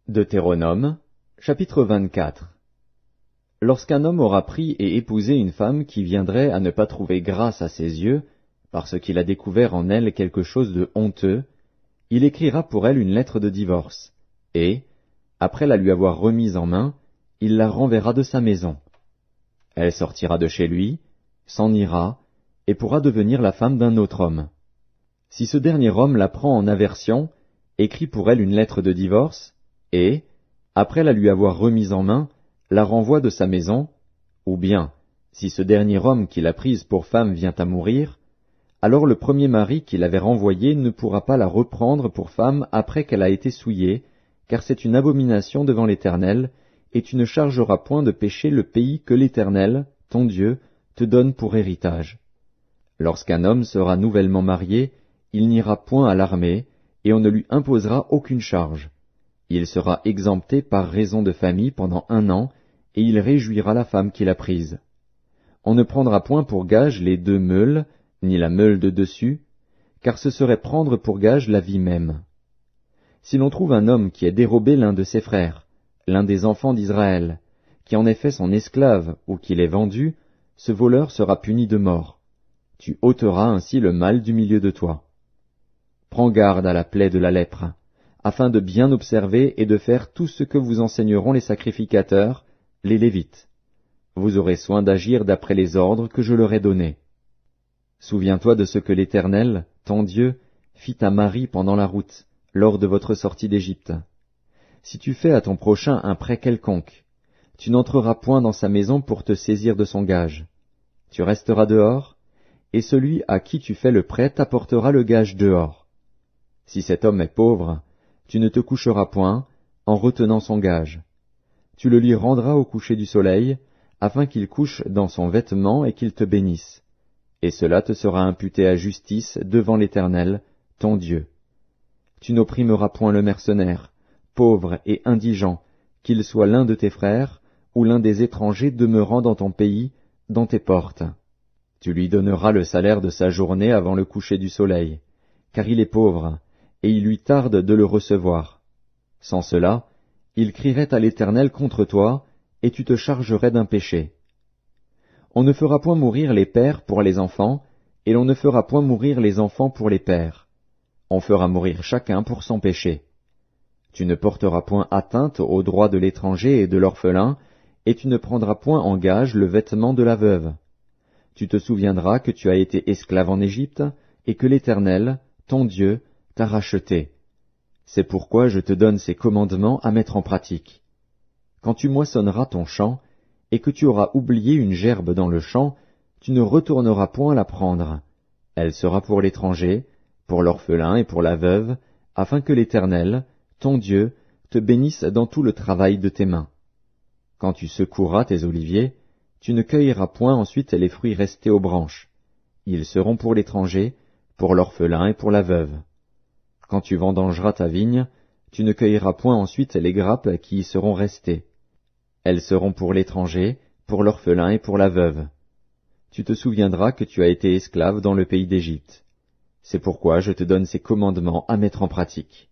Deutéronome, chapitre 24. Lorsqu'un homme aura pris et épousé une femme qui viendrait à ne pas trouver grâce à ses yeux, parce qu'il a découvert en elle quelque chose de honteux, il écrira pour elle une lettre de divorce, et, après la lui avoir remise en main, il la renverra de sa maison. Elle sortira de chez lui, s'en ira, et pourra devenir la femme d'un autre homme. Si ce dernier homme la prend en aversion, écrit pour elle une lettre de divorce, et, après la lui avoir remise en main, la renvoie de sa maison, ou bien, si ce dernier homme qui l'a prise pour femme vient à mourir, alors le premier mari qui l'avait renvoyée ne pourra pas la reprendre pour femme après qu'elle a été souillée, car c'est une abomination devant l'Éternel, et tu ne chargeras point de péché le pays que l'Éternel, ton Dieu, te donne pour héritage. Lorsqu'un homme sera nouvellement marié, il n'ira point à l'armée, et on ne lui imposera aucune charge. Il sera exempté par raison de famille pendant 1 an, et il réjouira la femme qu'il a prise. On ne prendra point pour gage les 2 meules, ni la meule de dessus, car ce serait prendre pour gage la vie même. Si l'on trouve un homme qui ait dérobé l'un de ses frères, l'un des enfants d'Israël, qui en ait fait son esclave ou qui l'ait vendu, ce voleur sera puni de mort. Tu ôteras ainsi le mal du milieu de toi. Prends garde à la plaie de la lèpre, afin de bien observer et de faire tout ce que vous enseigneront les sacrificateurs, les Lévites. Vous aurez soin d'agir d'après les ordres que je leur ai donnés. Souviens-toi de ce que l'Éternel, ton Dieu, fit à Marie pendant la route, lors de votre sortie d'Égypte. Si tu fais à ton prochain un prêt quelconque, tu n'entreras point dans sa maison pour te saisir de son gage. Tu resteras dehors, et celui à qui tu fais le prêt t'apportera le gage dehors. Si cet homme est pauvre, tu ne te coucheras point, en retenant son gage. Tu le lui rendras au coucher du soleil, afin qu'il couche dans son vêtement et qu'il te bénisse. Et cela te sera imputé à justice devant l'Éternel, ton Dieu. Tu n'opprimeras point le mercenaire, pauvre et indigent, qu'il soit l'un de tes frères, ou l'un des étrangers demeurant dans ton pays, dans tes portes. Tu lui donneras le salaire de sa journée avant le coucher du soleil, car il est pauvre, et il lui tarde de le recevoir. Sans cela, il crierait à l'Éternel contre toi, et tu te chargerais d'un péché. On ne fera point mourir les pères pour les enfants, et l'on ne fera point mourir les enfants pour les pères. On fera mourir chacun pour son péché. Tu ne porteras point atteinte aux droits de l'étranger et de l'orphelin, et tu ne prendras point en gage le vêtement de la veuve. Tu te souviendras que tu as été esclave en Égypte, et que l'Éternel, ton Dieu, t'a racheté. C'est pourquoi je te donne ces commandements à mettre en pratique. Quand tu moissonneras ton champ, et que tu auras oublié une gerbe dans le champ, tu ne retourneras point la prendre. Elle sera pour l'étranger, pour l'orphelin et pour la veuve, afin que l'Éternel, ton Dieu, te bénisse dans tout le travail de tes mains. Quand tu secoueras tes oliviers, tu ne cueilleras point ensuite les fruits restés aux branches. Ils seront pour l'étranger, pour l'orphelin et pour la veuve. Quand tu vendangeras ta vigne, tu ne cueilleras point ensuite les grappes qui y seront restées. Elles seront pour l'étranger, pour l'orphelin et pour la veuve. Tu te souviendras que tu as été esclave dans le pays d'Égypte. C'est pourquoi je te donne ces commandements à mettre en pratique.